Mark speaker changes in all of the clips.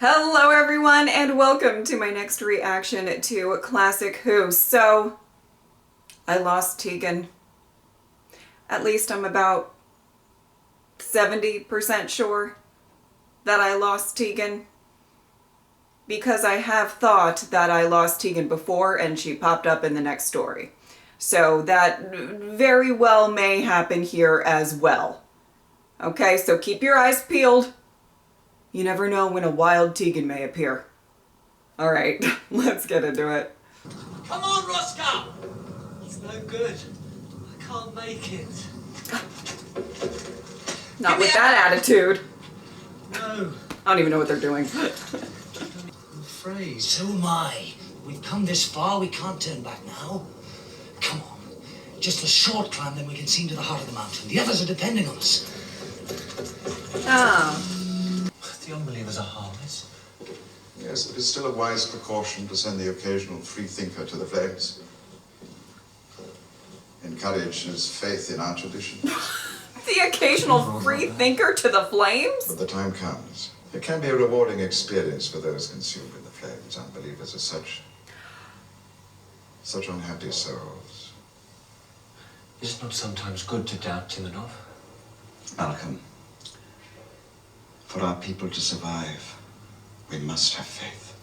Speaker 1: Hello everyone and welcome to my next reaction to Classic Who. So, I lost Tegan. At least I'm about 70% sure that I lost Tegan. Because I have thought that I lost Tegan before and she popped up in the next story. So that very well may happen here as well. Okay, so keep your eyes peeled. You never know when a wild Tegan may appear. Alright, let's get into it.
Speaker 2: Come on, Roscoe! It's no good. I can't make it.
Speaker 1: Not with that attitude.
Speaker 2: No.
Speaker 1: I don't even know what they're doing.
Speaker 2: I'm afraid.
Speaker 3: So am I. We've come this far, we can't turn back now. Come on. Just a short climb, then we can see into the heart of the mountain. The others are depending on us.
Speaker 1: Oh.
Speaker 2: The unbelievers are harmless.
Speaker 4: Yes, it is still a wise precaution to send the occasional free thinker to the flames. Encourage his faith in our tradition.
Speaker 1: The occasional free thinker to the flames?
Speaker 4: But the time comes. It can be a rewarding experience for those consumed in the flames. Unbelievers are such unhappy souls.
Speaker 2: Is it not sometimes good to doubt, Timonov?
Speaker 4: Malcolm, for our people to survive, we must have faith,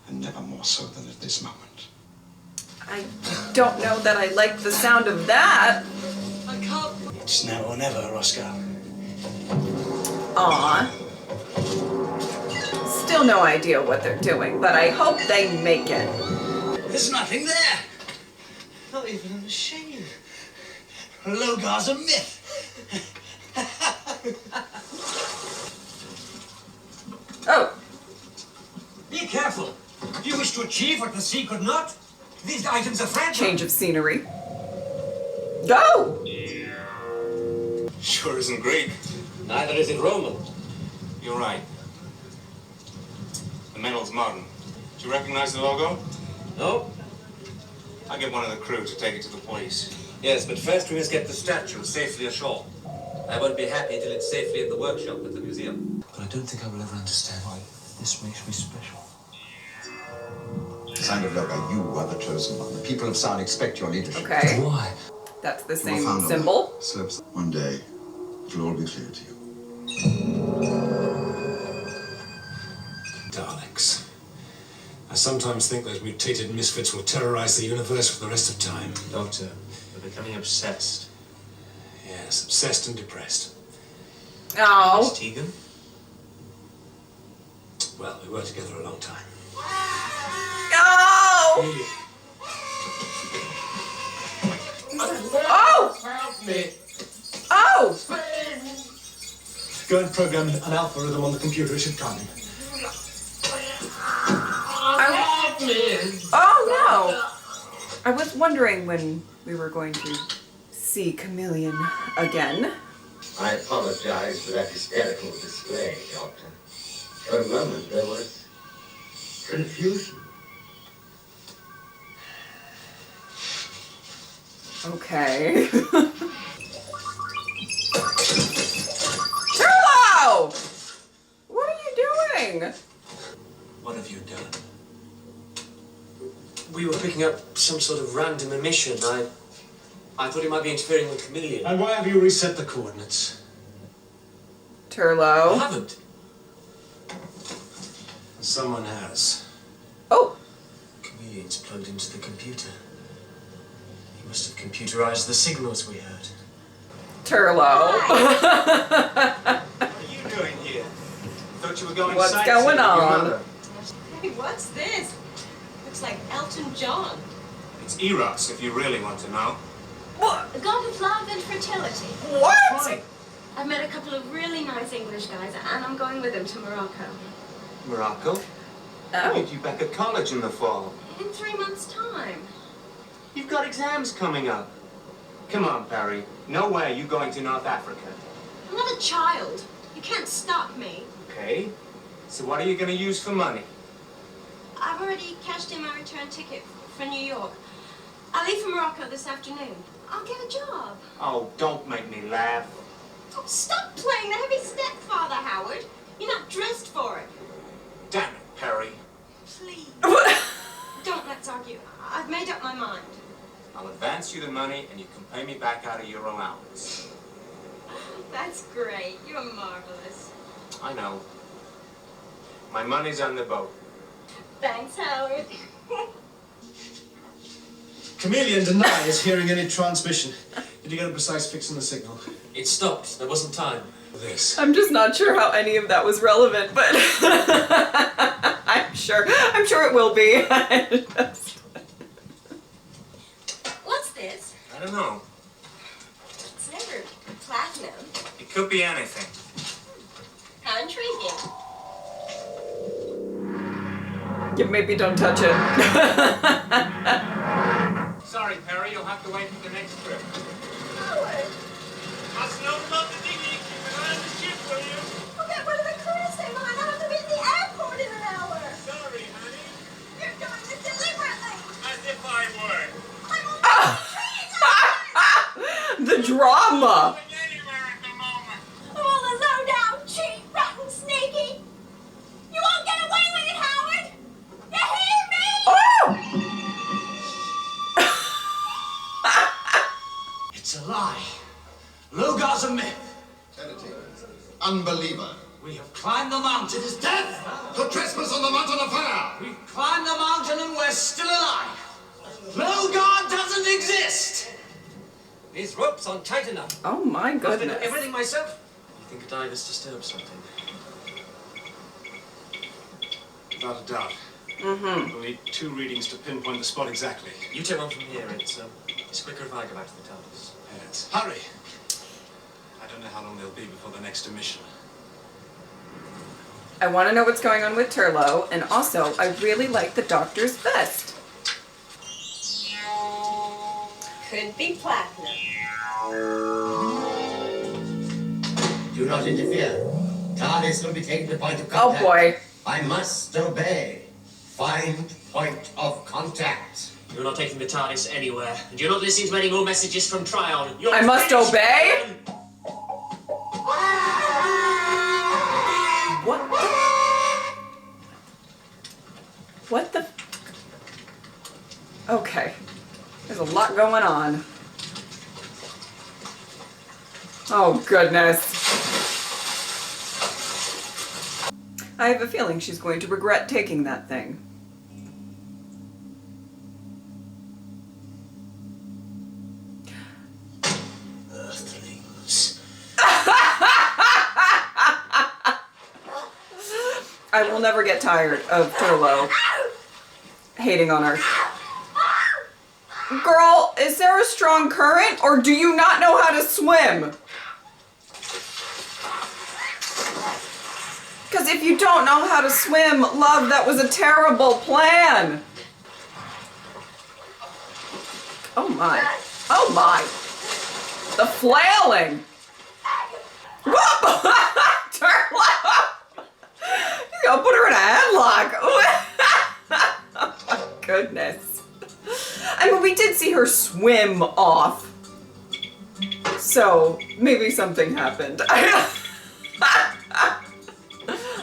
Speaker 4: and never more so than at this moment.
Speaker 1: I don't know that I like the sound of that.
Speaker 2: I can't.
Speaker 3: It's now or never, Roscoe.
Speaker 1: Aw. Still no idea what they're doing, but I hope they make it.
Speaker 3: There's nothing there.
Speaker 2: Not even a machine.
Speaker 3: Logar's a myth.
Speaker 1: Oh.
Speaker 2: Be careful. Do you wish to achieve what the sea could not? These items are fragile.
Speaker 1: Change of scenery. Go!
Speaker 5: Sure isn't Greek.
Speaker 2: Neither is it Roman.
Speaker 5: You're right. The medal's modern. Do you recognize the logo?
Speaker 2: No?
Speaker 5: I'll get one of the crew to take it to the police.
Speaker 6: Yes, but first we must get the statue safely ashore. I won't be happy till it's safely in the workshop at the museum.
Speaker 2: But I don't think I will ever understand why this makes me special.
Speaker 4: Sandaloga, you are the chosen one. The people of San expect your leadership.
Speaker 1: Okay.
Speaker 2: Why?
Speaker 1: That's the
Speaker 4: You will
Speaker 1: same
Speaker 4: find a
Speaker 1: symbol.
Speaker 4: way. Slips. One day, it'll all be clear to you.
Speaker 7: Daleks. I sometimes think those mutated misfits will terrorize the universe for the rest of time.
Speaker 6: Doctor, we're becoming obsessed.
Speaker 7: Yes, obsessed and depressed.
Speaker 1: Oh.
Speaker 6: Miss Tegan?
Speaker 7: Well, we were together a long time.
Speaker 1: Oh! Oh!
Speaker 5: Help me!
Speaker 1: Oh!
Speaker 7: Go and program an algorithm on the computer. It should calm him.
Speaker 5: Help me!
Speaker 1: Oh no! I was wondering when we were going to see Chameleon again.
Speaker 8: I apologize for that hysterical display, Doctor. For a moment, there was confusion.
Speaker 1: Okay. Turlough! What are you doing?
Speaker 2: What have you done? We were picking up some sort of random emission. I thought he might be interfering with Chameleon.
Speaker 7: And why have you reset the coordinates?
Speaker 2: I
Speaker 1: Turlough.
Speaker 2: haven't.
Speaker 7: Someone has.
Speaker 1: Oh!
Speaker 2: Chameleon's plugged into the computer. He must have computerized the signals we heard.
Speaker 1: Turlough.
Speaker 5: What are you doing here? Thought you were going
Speaker 1: What's
Speaker 5: sightseeing
Speaker 1: going
Speaker 5: with your
Speaker 1: on?
Speaker 5: mother.
Speaker 9: Hey, what's this? Looks like Elton John.
Speaker 5: It's Eros, if you really want to know.
Speaker 1: What?
Speaker 9: The god of love and fertility.
Speaker 1: What?
Speaker 9: I've met a couple of really nice English guys, and I'm going with them to Morocco.
Speaker 5: Morocco?
Speaker 1: Oh.
Speaker 5: Meet you back at college in the fall.
Speaker 9: In 3 months' time.
Speaker 5: You've got exams coming up. Come on, Barry. No way you going to North Africa.
Speaker 9: I'm not a child. You can't stop me.
Speaker 5: Okay. So what are you going to use for money?
Speaker 9: I've already cashed in my return ticket for New York. I leave for Morocco this afternoon. I'll get a job.
Speaker 5: Oh, don't make me laugh.
Speaker 9: Oh, stop playing the heavy stepfather, Howard. You're not dressed for it.
Speaker 5: advance you the money and you can pay me back out of your allowance.
Speaker 9: That's great. You're marvelous.
Speaker 5: I know. My money's on the boat.
Speaker 9: Thanks, Howard.
Speaker 7: Chameleon denies hearing any transmission. Did you get a precise fix on the signal?
Speaker 6: It stopped. There wasn't time.
Speaker 7: This.
Speaker 1: I'm just not sure how any of that was relevant, but I'm sure it will be.
Speaker 9: What's this?
Speaker 5: I don't know.
Speaker 9: It's never platinum.
Speaker 5: It could be anything.
Speaker 9: How intriguing.
Speaker 1: Yeah, maybe don't touch it.
Speaker 5: Sorry, Perry, you'll have to wait for the next trip.
Speaker 9: Howard!
Speaker 5: Must know about the dinghy. Keep an eye on the ship, will you?
Speaker 9: We'll get one of the crews say mine. I'll have to be at the airport in an hour.
Speaker 5: Sorry, honey.
Speaker 9: You're doing this deliberately.
Speaker 5: As if I were.
Speaker 1: The drama.
Speaker 5: Anywhere at the moment.
Speaker 9: Oh, the low-down, cheap, rotten, sneaky. You won't get away with it, Howard. You hear me?
Speaker 3: It's a lie. Logar's a myth.
Speaker 4: Eternity. Unbeliever.
Speaker 3: We have climbed the mountain. It is death.
Speaker 4: To trespass on the mountain of fire.
Speaker 3: We've climbed the mountain and we're still alive. Logar doesn't exist.
Speaker 6: These ropes aren't tight enough.
Speaker 1: Oh my
Speaker 6: I have to do
Speaker 1: goodness.
Speaker 6: everything myself. You think a diver's disturbed something?
Speaker 7: Without a doubt. We'll need 2 readings to pinpoint the spot exactly.
Speaker 6: You take one from here. It's quicker if I go back to the TARDIS.
Speaker 7: Yes. Hurry! I don't know how long they'll be before the next emission.
Speaker 1: I want to know what's going on with Turlough, and also, I really like the Doctor's vest.
Speaker 9: Could be platinum.
Speaker 8: Do not interfere. TARDIS will be taking the point of
Speaker 1: Oh
Speaker 8: contact.
Speaker 1: boy.
Speaker 8: I must obey. Find point of contact.
Speaker 6: You're not taking the TARDIS anywhere, and you're not listening to any more messages from Tryon. You're
Speaker 1: I must
Speaker 6: finished.
Speaker 1: obey? What the? What the? Okay. There's a lot going on. Oh, goodness. I have a feeling she's going to regret taking that thing.
Speaker 3: Earthlings.
Speaker 1: I will never get tired of Turlough hating on her. Girl, is there a strong current, or do you not know how to swim? Because if you don't know how to swim, love, that was a terrible plan. Oh my. Oh my. The flailing. Whoop! Turlough! You gotta put her in a headlock. Oh my goodness. I mean, we did see her swim off. So, maybe something happened.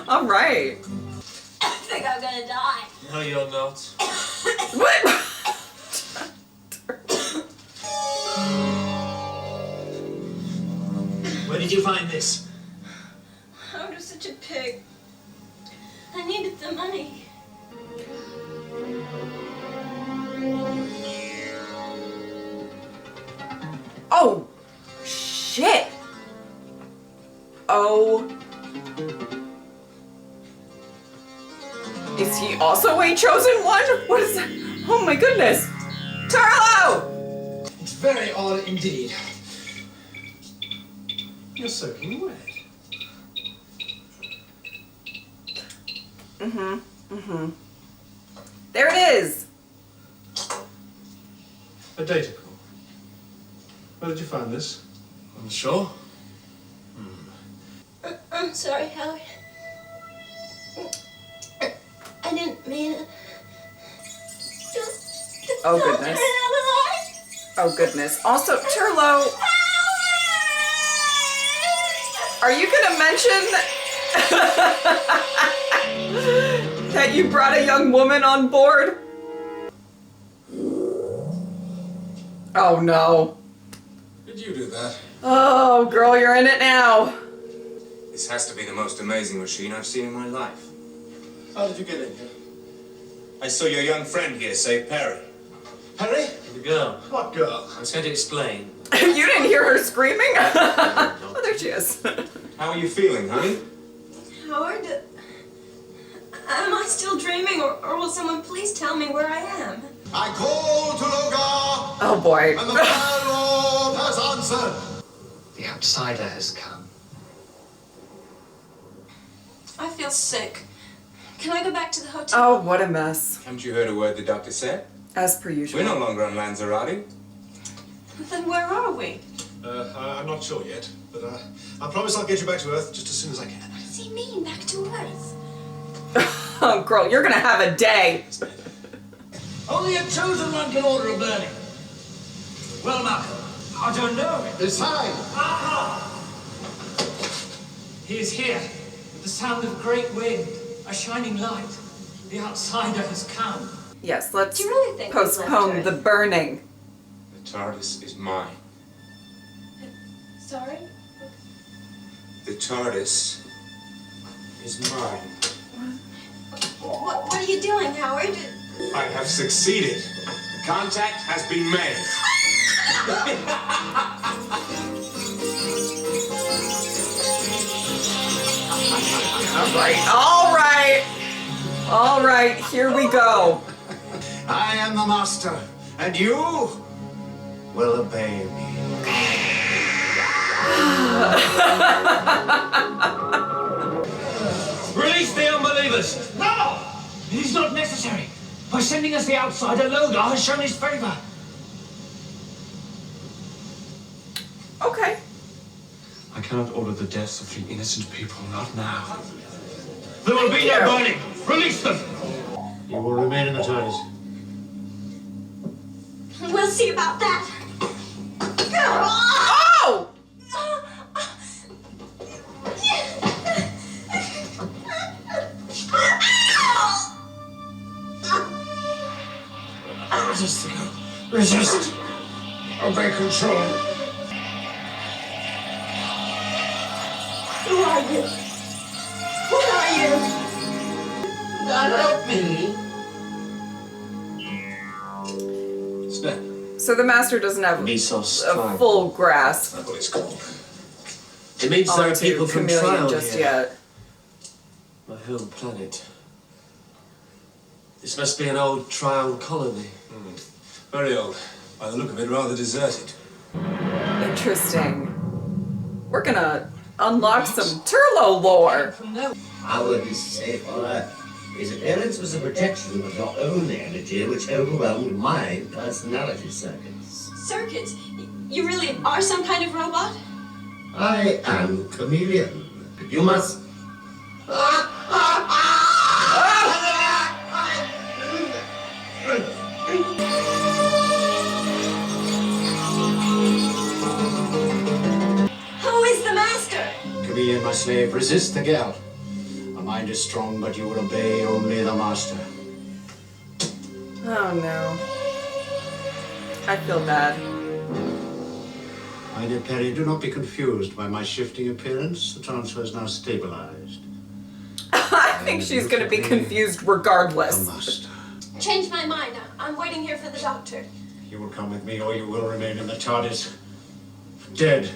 Speaker 1: All right.
Speaker 9: I think I'm gonna die.
Speaker 6: No, you're not.
Speaker 1: What?
Speaker 6: Where did you find this?
Speaker 9: Howard was such a pig. I needed the money.
Speaker 1: Oh, shit. Oh. Is he also a chosen one? What is that? Oh my goodness. Turlough!
Speaker 7: It's very odd indeed. You're soaking wet.
Speaker 1: There it is.
Speaker 7: A data call. Where did you find this?
Speaker 6: On the shore?
Speaker 9: I'm sorry, Howard. I didn't mean it.
Speaker 1: Oh, goodness. Oh, goodness. Also, Turlough, are you gonna mention that you brought a young woman on board? Oh no.
Speaker 7: Did you do that?
Speaker 1: Oh, girl, you're in it now.
Speaker 2: This has to be the most amazing machine I've seen in my life.
Speaker 7: How did you get in here?
Speaker 2: I saw your young friend here save Perry.
Speaker 7: Perry?
Speaker 6: The girl.
Speaker 7: What girl?
Speaker 6: I was going to explain.
Speaker 1: You didn't hear her screaming? Oh, there she is.
Speaker 2: How are you feeling, honey?
Speaker 9: Howard, am I still dreaming, or will someone please tell me where I am?
Speaker 4: I call Turlough,
Speaker 1: Oh boy.
Speaker 4: and the Fair Lord has answered.
Speaker 3: The outsider has come.
Speaker 9: I feel sick. Can I go back to the hotel?
Speaker 1: Oh, what a mess.
Speaker 2: Haven't you heard a word the doctor said?
Speaker 1: As per usual.
Speaker 2: We're no longer on Lanzarote.
Speaker 9: Then where are we?
Speaker 7: I'm not sure yet, but I promise I'll get you back to Earth just as soon as I can.
Speaker 9: What does he mean, back to Earth?
Speaker 1: Oh, girl, you're gonna have a day.
Speaker 3: Only a chosen one can order a burning. Well, Malcolm, I don't know.
Speaker 4: It's time.
Speaker 10: He is here, with the sound of a great wind, a shining light. The outsider has come.
Speaker 1: Yes, let's
Speaker 9: Do you really think we've left
Speaker 1: postpone
Speaker 9: Earth?
Speaker 1: the burning.
Speaker 2: The TARDIS is mine.
Speaker 9: Sorry?
Speaker 2: The TARDIS is mine.
Speaker 9: What are you doing, Howard?
Speaker 2: I have succeeded. Contact has been made.
Speaker 1: All right, here we go.
Speaker 5: I am the master, and you will obey me.
Speaker 3: Release the unbelievers! No! It is not necessary. By sending us the outsider, Logar has shown his favor.
Speaker 1: Okay.
Speaker 2: I cannot order the deaths of 3 innocent people, not now.
Speaker 3: There will be no burning. Release them.
Speaker 5: You will remain in the TARDIS.
Speaker 9: We'll see about that.
Speaker 1: Oh!
Speaker 3: Resist the girl. Resist. Obey control.
Speaker 9: Who are you? What are you?
Speaker 3: God help me.
Speaker 2: Snap.
Speaker 1: So the master doesn't have
Speaker 5: Mesos
Speaker 1: a
Speaker 5: tribe.
Speaker 1: full grasp
Speaker 2: That's what it's called.
Speaker 5: It means there are
Speaker 1: onto
Speaker 5: people from
Speaker 1: Chameleon
Speaker 5: Trial
Speaker 1: just
Speaker 5: here.
Speaker 1: yet.
Speaker 5: My home planet. This must be an old Trial colony.
Speaker 7: Very old. By the look of it, rather deserted.
Speaker 1: Interesting. We're gonna unlock some Turlough lore.
Speaker 8: Howard is safe on Earth. His appearance was a projection of your own energy, which overwhelmed my personality circuits.
Speaker 9: Circuits? You really are some kind of robot?
Speaker 8: I am Chameleon. You must...
Speaker 9: Who is the master?
Speaker 5: Chameleon, my slave, resist the girl. My mind is strong, but you will obey only the master.
Speaker 1: Oh no. I feel bad.
Speaker 5: My dear Perry, do not be confused by my shifting appearance. The transfer is now stabilized.
Speaker 1: I think she's gonna be confused
Speaker 5: The
Speaker 1: regardless.
Speaker 5: master.
Speaker 9: Change my mind. I'm waiting here for the doctor.
Speaker 5: You will come with me, or you will remain in the TARDIS. Dead.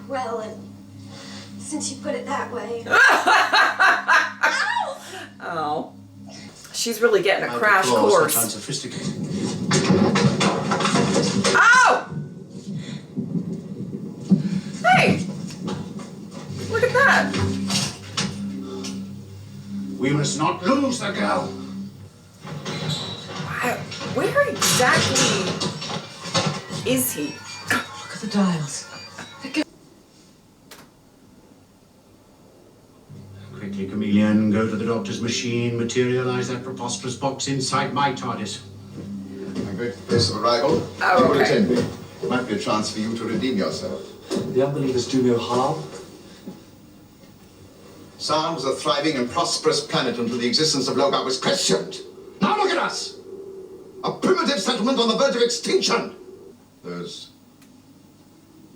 Speaker 9: Well, since you put it that way.
Speaker 1: Oh. She's really getting a
Speaker 5: My
Speaker 1: crash
Speaker 5: claws are
Speaker 1: course.
Speaker 5: unsophisticated.
Speaker 1: Ow! Hey! Look at that.
Speaker 5: We must not lose the girl.
Speaker 1: Where exactly is he?
Speaker 10: Look at the dials.
Speaker 5: Quickly, Chameleon, go to the doctor's machine, materialize that preposterous box inside my TARDIS.
Speaker 4: My great place of arrival.
Speaker 1: Oh,
Speaker 4: You will
Speaker 1: okay.
Speaker 4: attend me. It might be a chance for you to redeem yourself.
Speaker 5: The unbelievers do no harm.
Speaker 4: Sarn was a thriving and prosperous planet until the existence of Logar was questioned. Now look at us! A primitive settlement on the verge of extinction.
Speaker 11: Those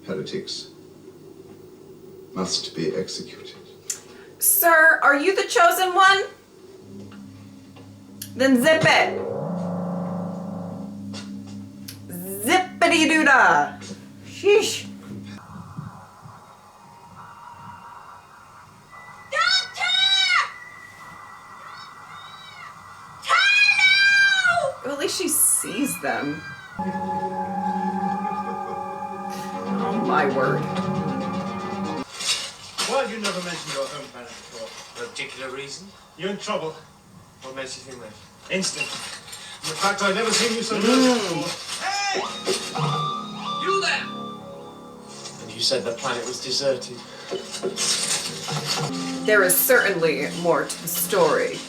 Speaker 11: heretics must be executed.
Speaker 1: Sir, are you the chosen one? Then zip it. Zippity-doo-dah. Sheesh. Well, at least she sees them. Oh my word.
Speaker 5: Well, you never mentioned your home planet before.
Speaker 2: No particular reason?
Speaker 5: You're in trouble.
Speaker 2: What makes you think that?
Speaker 5: Instant. In fact, I've never seen you so nervous before.
Speaker 6: Hey! You there!
Speaker 2: And you said the planet was deserted.
Speaker 1: There is certainly more to the story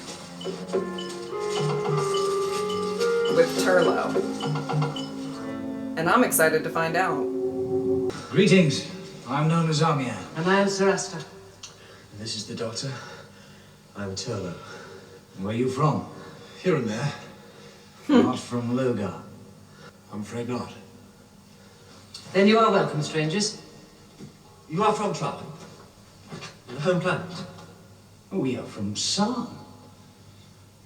Speaker 1: with Turlough. And I'm excited to find out.
Speaker 3: Greetings. I'm known as Amian.
Speaker 12: And I am Sir Asta.
Speaker 2: This is the Doctor. I'm Turlough.
Speaker 3: Where are you from?
Speaker 7: Here and there.
Speaker 3: Not from Logar.
Speaker 7: I'm afraid not.
Speaker 12: Then you are welcome, strangers.
Speaker 6: You are from Turlough? The home planet?
Speaker 3: Oh, we are from Sarn.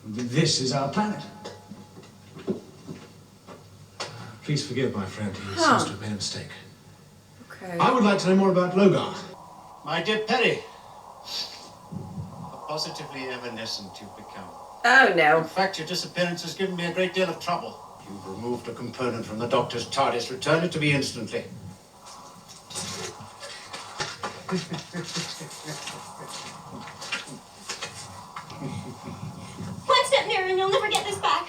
Speaker 3: This is our planet.
Speaker 7: Please forgive my friend. He seems to have made a mistake.
Speaker 1: Okay.
Speaker 7: I would like to know more about Logar.
Speaker 5: My dear Perry, how positively evanescent you've become.
Speaker 1: Oh no.
Speaker 5: In fact, your disappearance has given me a great deal of trouble. You've removed a component from the Doctor's TARDIS. Return it to me instantly.
Speaker 9: One step nearer and you'll never get this back.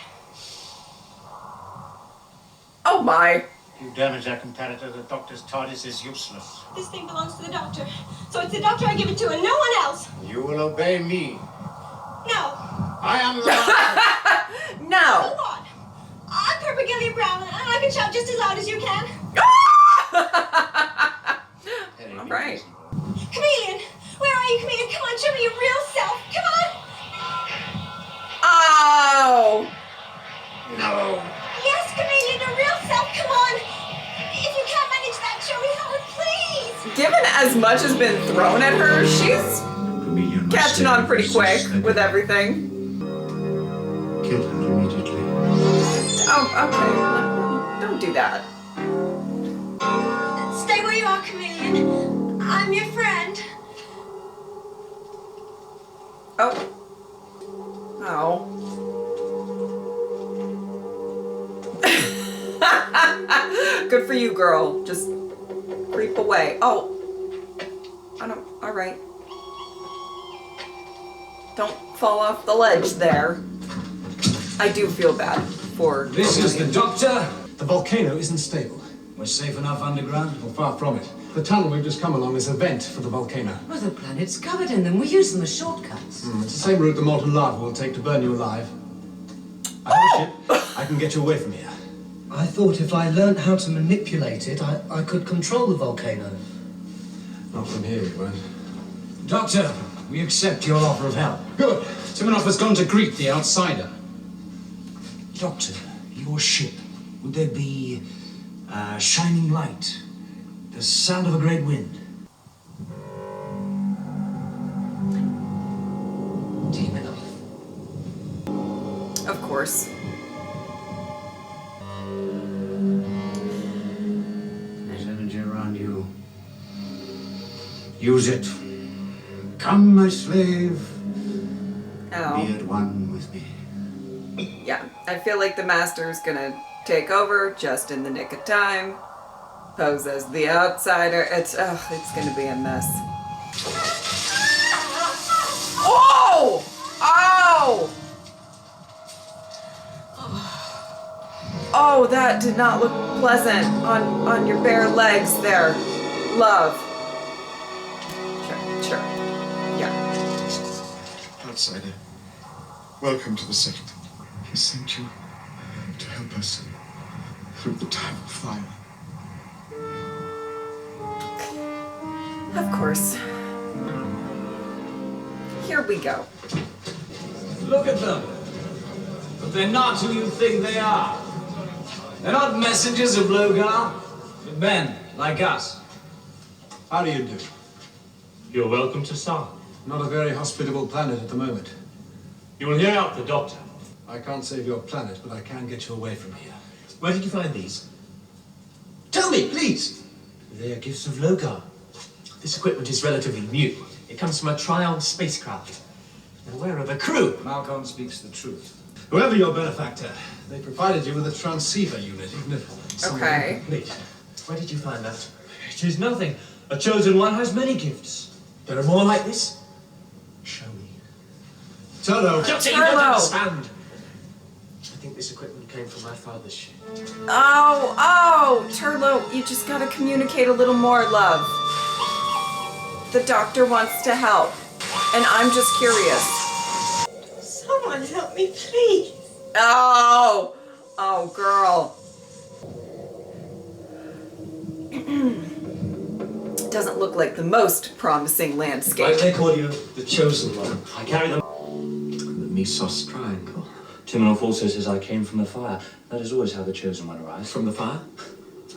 Speaker 1: Oh my.
Speaker 5: You damage our comparator. The Doctor's TARDIS is useless.
Speaker 9: This thing belongs to the Doctor. So it's the Doctor I give it to and no one else.
Speaker 5: You will obey me.
Speaker 9: No.
Speaker 5: I am the
Speaker 9: So
Speaker 1: No.
Speaker 9: what? I'm Purple Gilly Brown and I can shout just as loud as you can.
Speaker 5: Perry,
Speaker 1: All
Speaker 5: be
Speaker 1: right.
Speaker 5: reasonable.
Speaker 9: Chameleon! Where are you, Chameleon? Come on, show me your real self. Come on!
Speaker 1: Oh.
Speaker 5: No.
Speaker 9: Yes, Chameleon, your real self. Come on! If you can't manage that, show me how, please!
Speaker 1: Given as much has been thrown at her, she's catching on pretty quick with everything.
Speaker 5: Kill him immediately.
Speaker 1: Oh, okay. Don't do that.
Speaker 9: Stay where you are, Chameleon. I'm your friend.
Speaker 1: Oh. Oh. Good for you, girl. Just creep away. Oh. I don't. All right. Don't fall off the ledge there. I do feel bad for.
Speaker 3: This is the Doctor.
Speaker 7: The volcano isn't stable.
Speaker 3: We're safe enough underground.
Speaker 7: Well, far from it. The tunnel we've just come along is a vent for the volcano.
Speaker 12: Well, the planet's covered in them. We use them as shortcuts.
Speaker 7: It's the same route the molten lava will take to burn you alive. I have a ship. I can get you away from here.
Speaker 13: I thought if I learned how to manipulate it, I could control the volcano.
Speaker 7: Not from here, you won't.
Speaker 3: Doctor, we accept your offer of help.
Speaker 7: Good. Timonov has gone to greet the outsider.
Speaker 3: Doctor, your ship, would there be a shining light? The sound of a great wind?
Speaker 12: Demon.
Speaker 1: Of course.
Speaker 3: There's energy around you. Use it. Come, my slave.
Speaker 1: Oh.
Speaker 3: Be at one with me.
Speaker 1: Yeah, I feel like the master's gonna take over just in the nick of time. Pose as the outsider. It's gonna be a mess. Oh! Oh! Oh, that did not look pleasant on your bare legs there. Love. Sure. Yeah.
Speaker 11: Outsider, welcome to the settlement. He sent you to help us through the time of fire.
Speaker 1: Of course. Here we go.
Speaker 3: Look at them. But they're not who you think they are. They're not messengers of Logar, but men like us.
Speaker 5: How do you do?
Speaker 10: You're welcome to Sarn.
Speaker 5: Not a very hospitable planet at the moment.
Speaker 10: You will hear out the doctor.
Speaker 5: I can't save your planet, but I can get you away from here.
Speaker 6: Where did you find these? Tell me, please.
Speaker 10: They are gifts of Logar.
Speaker 6: This equipment is relatively new. It comes from a Trion spacecraft. And where are the crew?
Speaker 5: Malcolm speaks the truth. Whoever your benefactor, they provided you with a transceiver unit, even if somewhat
Speaker 1: Okay.
Speaker 5: incomplete.
Speaker 6: Where did you find that?
Speaker 10: It is nothing. A chosen one has many gifts.
Speaker 6: There are more like this? Show me.
Speaker 5: Turlough!
Speaker 6: Doctor, you don't understand. I think this equipment came from my father's ship.
Speaker 1: Oh, Turlough, you just gotta communicate a little more, love. The doctor wants to help, and I'm just curious.
Speaker 9: Someone help me, please.
Speaker 1: Oh, girl. Doesn't look like the most promising landscape.
Speaker 3: Why do they call you the chosen one?
Speaker 6: I carry them. The Mesos Triangle.
Speaker 3: Timonov also says I came from the fire. That is always how the chosen one arrives.
Speaker 6: From the fire?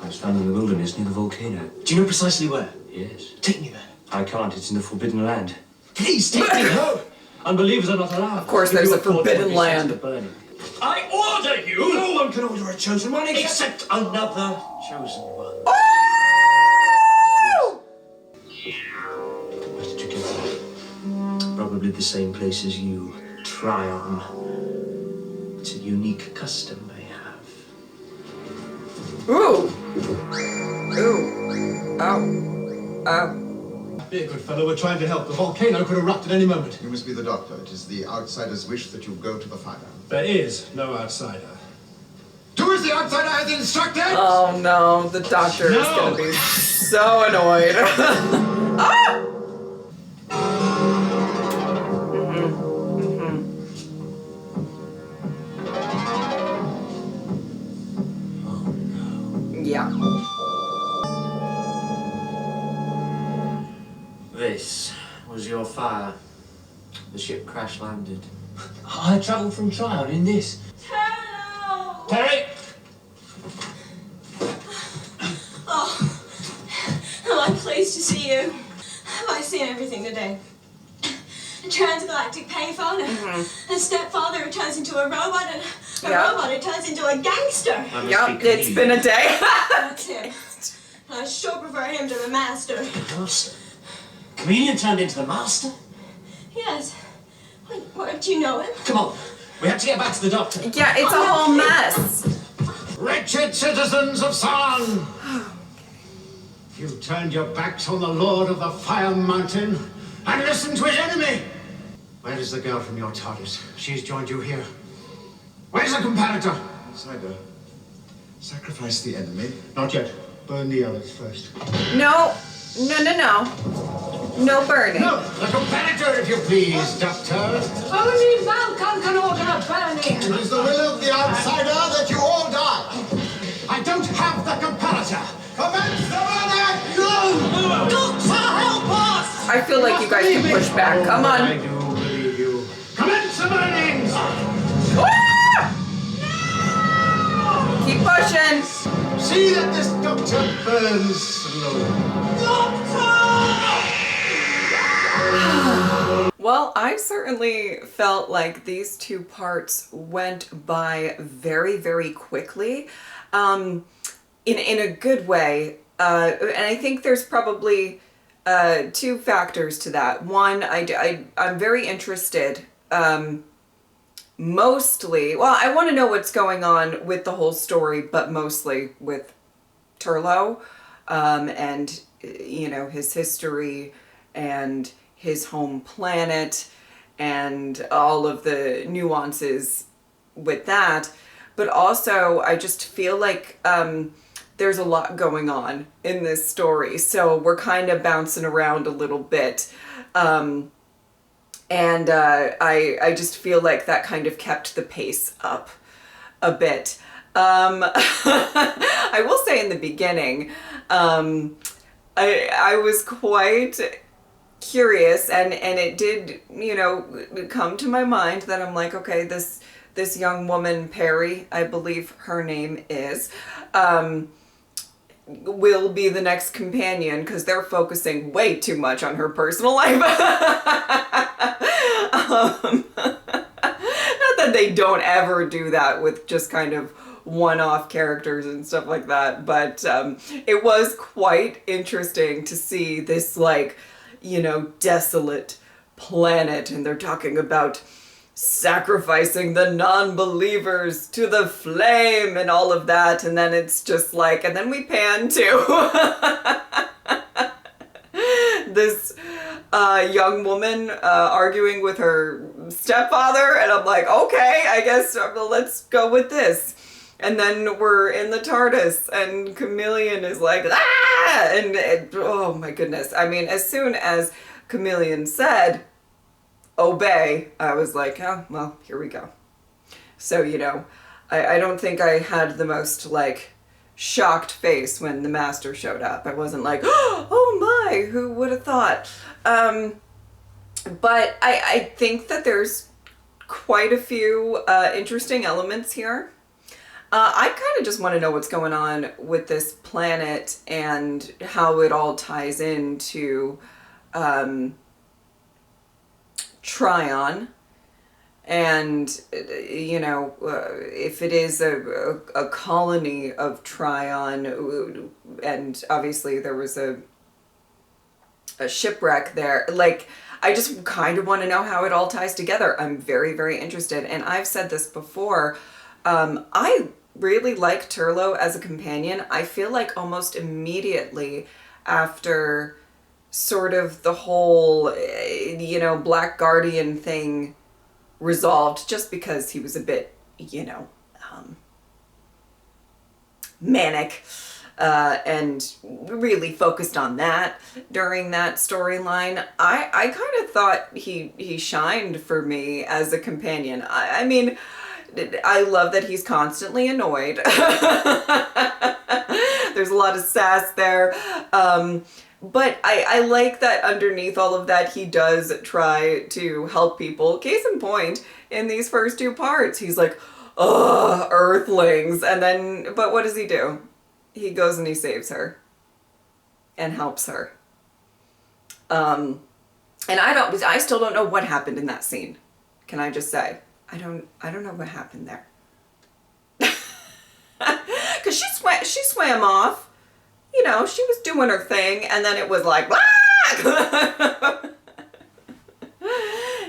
Speaker 3: I was found in the wilderness near the volcano.
Speaker 6: Do you know precisely where?
Speaker 3: Yes.
Speaker 6: Take me there.
Speaker 3: I can't. It's in the forbidden land.
Speaker 6: Please take me home.
Speaker 3: Unbelievers are not allowed.
Speaker 1: Of course, there's a forbidden land.
Speaker 3: Burning.
Speaker 6: I order you.
Speaker 3: No one can order a chosen one
Speaker 6: Except another chosen one.
Speaker 3: Where did you get that? Probably the same place as you. Trion. It's a unique custom they have.
Speaker 1: Ooh. Oh.
Speaker 5: Be a good fellow, we're trying to help. The volcano could erupt at any moment.
Speaker 11: You must be the doctor. It is the outsider's wish that you go to the fire.
Speaker 5: There is no outsider.
Speaker 11: Do as the outsider has instructed!
Speaker 1: Oh no, the doctor is gonna be so annoyed. Ah! Yeah.
Speaker 6: This was your fire. The ship crash landed.
Speaker 3: I travelled from Trion in this.
Speaker 9: Turlough!
Speaker 3: Terry!
Speaker 9: Oh, am I pleased to see you? Have I seen everything today? A transgalactic payphone, a stepfather who turns into a robot, and a robot who turns into a gangster.
Speaker 1: Yep, it's been a day.
Speaker 9: That's him. I sure prefer him to the master.
Speaker 6: Master? Chameleon turned into the master?
Speaker 9: Yes. Wait, where do you know him?
Speaker 6: Come on. We have to get back to the doctor.
Speaker 1: Yeah, it's a whole mess.
Speaker 5: Wretched citizens of Sarn! You turned your backs on the Lord of the Fire Mountain and listened to his enemy! Where is the girl from your TARDIS? She's joined you here. Where's the comparator?
Speaker 11: Outsider, sacrifice the enemy.
Speaker 5: Not yet. Burn the others first.
Speaker 1: No. No burning.
Speaker 5: No, the comparator, if you please, Doctor.
Speaker 12: Only Malcolm can order a burning.
Speaker 11: It is the will of the outsider that you all die.
Speaker 5: I don't have the comparator.
Speaker 11: Commence the burning!
Speaker 9: Doctor, help us!
Speaker 1: I feel like you guys can push back. Come
Speaker 5: I
Speaker 1: on.
Speaker 5: do believe you. Commence the burnings!
Speaker 1: Ah! Keep pushing.
Speaker 5: See that this doctor burns slowly.
Speaker 1: Well, I certainly felt like these two parts went by very, very quickly, in a good way. And I think there's probably two factors to that. One, I'm very interested, mostly, well, I want to know what's going on with the whole story, but mostly with Turlough, and, you know, his history and his home planet and all of the nuances with that. But also, I just feel like there's a lot going on in this story. So we're kind of bouncing around a little bit. And I just feel like that kind of kept the pace up a bit. I will say in the beginning, I was quite curious, and it did, you know, come to my mind that I'm like, okay, this young woman, Perry, I believe her name is, will be the next companion, because they're focusing way too much on her personal life. Not that they don't ever do that with just kind of one-off characters and stuff like that, but it was quite interesting to see this, like, you know, desolate planet, and they're talking about sacrificing the non-believers to the flame and all of that, and then it's just like, and then we pan to this young woman arguing with her stepfather, and I'm like, okay, I guess let's go with this. And then we're in the TARDIS, and Chameleon is like, ah! And oh my goodness. I mean, as soon as Chameleon said, obey, I was like, oh, well, here we go. So, you know, I don't think I had the most, like, shocked face when the Master showed up. I wasn't like, oh my, who would have thought? But I think that there's quite a few interesting elements here. I kind of just want to know what's going on with this planet and how it all ties into Tryon, and you know, if it is a colony of Tryon, and obviously there was a shipwreck there. Like, I just kind of want to know how it all ties together. I'm very, very interested, and I've said this before. I really like Turlough as a companion. I feel like almost immediately after sort of the whole, you know, Black Guardian thing resolved, just because he was a bit, you know, manic, and really focused on that during that storyline. I kind of thought he shined for me as a companion. I mean, I love that he's constantly annoyed. There's a lot of sass there. But I like that underneath all of that, he does try to help people. Case in point, in these first two parts, he's like, ugh, Earthlings. And then, but what does he do? He goes and he saves her. And helps her. And I still don't know what happened in that scene. Can I just say? I don't know what happened there. Because she swam off. You know, she was doing her thing, and then it was like, ah!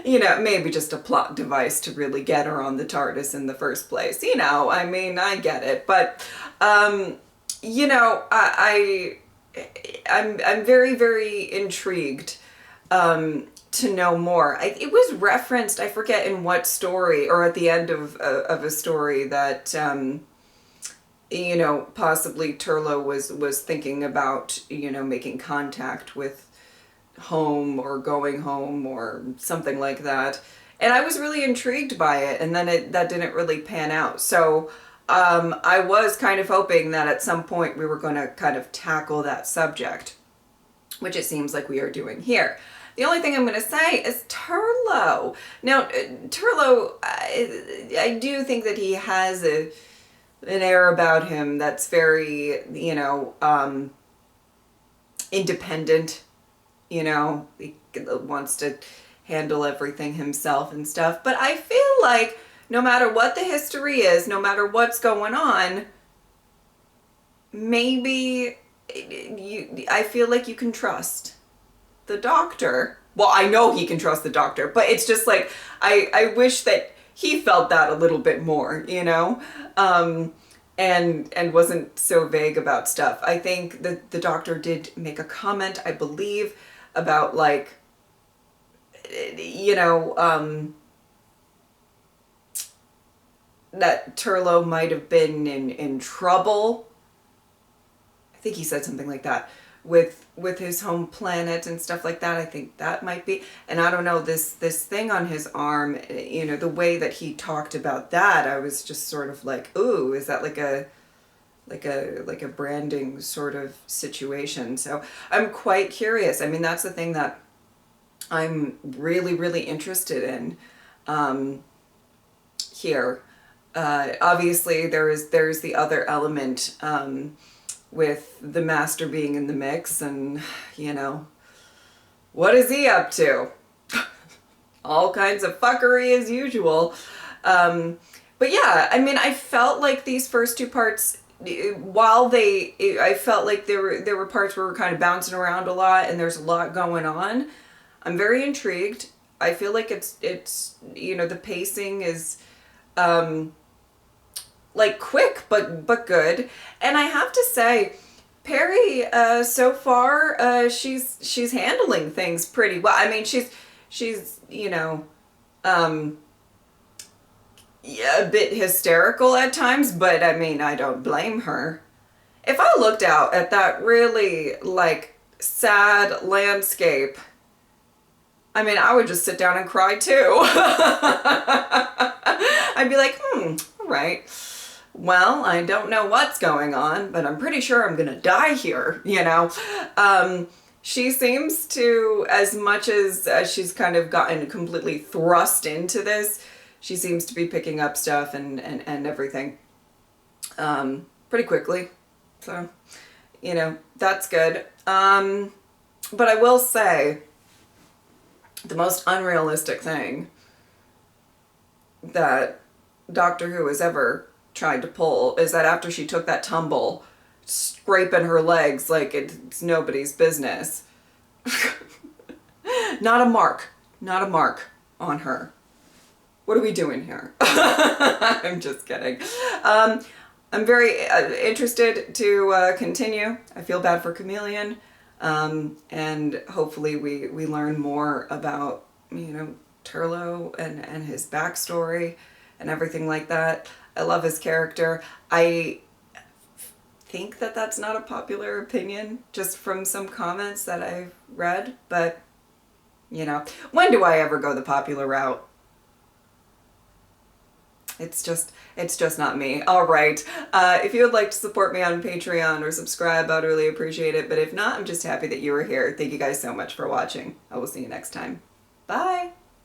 Speaker 1: You know, maybe just a plot device to really get her on the TARDIS in the first place. You know, I mean, I get it. But, you know, I'm very, very intrigued to know more. It was referenced, I forget in what story, or at the end of a story that, you know, possibly Turlough was thinking about, you know, making contact with home or going home or something like that. And I was really intrigued by it, and then that didn't really pan out. So I was kind of hoping that at some point we were going to kind of tackle that subject, which it seems like we are doing here. The only thing I'm going to say is Turlough. Now, Turlough, I do think that he has an air about him that's very, you know, independent. You know, he wants to handle everything himself and stuff. But I feel like no matter what the history is, no matter what's going on, maybe I feel like you can trust the Doctor. Well, I know he can trust the Doctor, but it's just like, I wish that he felt that a little bit more, you know? And wasn't so vague about stuff. I think that the Doctor did make a comment, I believe, about, like, you know, that Turlough might have been in trouble. I think he said something like that with his home planet and stuff like that. I think that might be. And I don't know, this thing on his arm, you know, the way that he talked about that, I was just sort of like, ooh, is that like a branding sort of situation? So I'm quite curious. I mean, that's the thing that I'm really, really interested in here. Obviously, there's the other element with the master being in the mix, and you know, what is he up to? All kinds of fuckery as usual. But yeah, I mean, I felt like these first two parts, I felt like there were parts where we're kind of bouncing around a lot and there's a lot going on. I'm very intrigued. I feel like it's you know, the pacing is like quick but good. And I have to say, Perry so far she's handling things pretty well. I mean, she's you know, yeah, a bit hysterical at times, but I mean, I don't blame her. If I looked out at that really like sad landscape, I mean, I would just sit down and cry too. I'd be like, all right. Well, I don't know what's going on, but I'm pretty sure I'm gonna die here, you know? She seems to, as much as she's kind of gotten completely thrust into this, she seems to be picking up stuff and everything pretty quickly. So, you know, that's good. But I will say, the most unrealistic thing that Doctor Who has ever tried to pull is that after she took that tumble, scraping her legs like it's nobody's business. Not a mark on her. What are we doing here? I'm just kidding. I'm very interested to continue. I feel bad for Chameleon. And hopefully we learn more about, you know, Turlough and his backstory and everything like that. I love his character. I think that that's not a popular opinion just from some comments that I've read, but you know, when do I ever go the popular route? It's just not me. All right. If you would like to support me on Patreon or subscribe, I'd really appreciate it. But if not, I'm just happy that you were here. Thank you guys so much for watching. I will see you next time. Bye.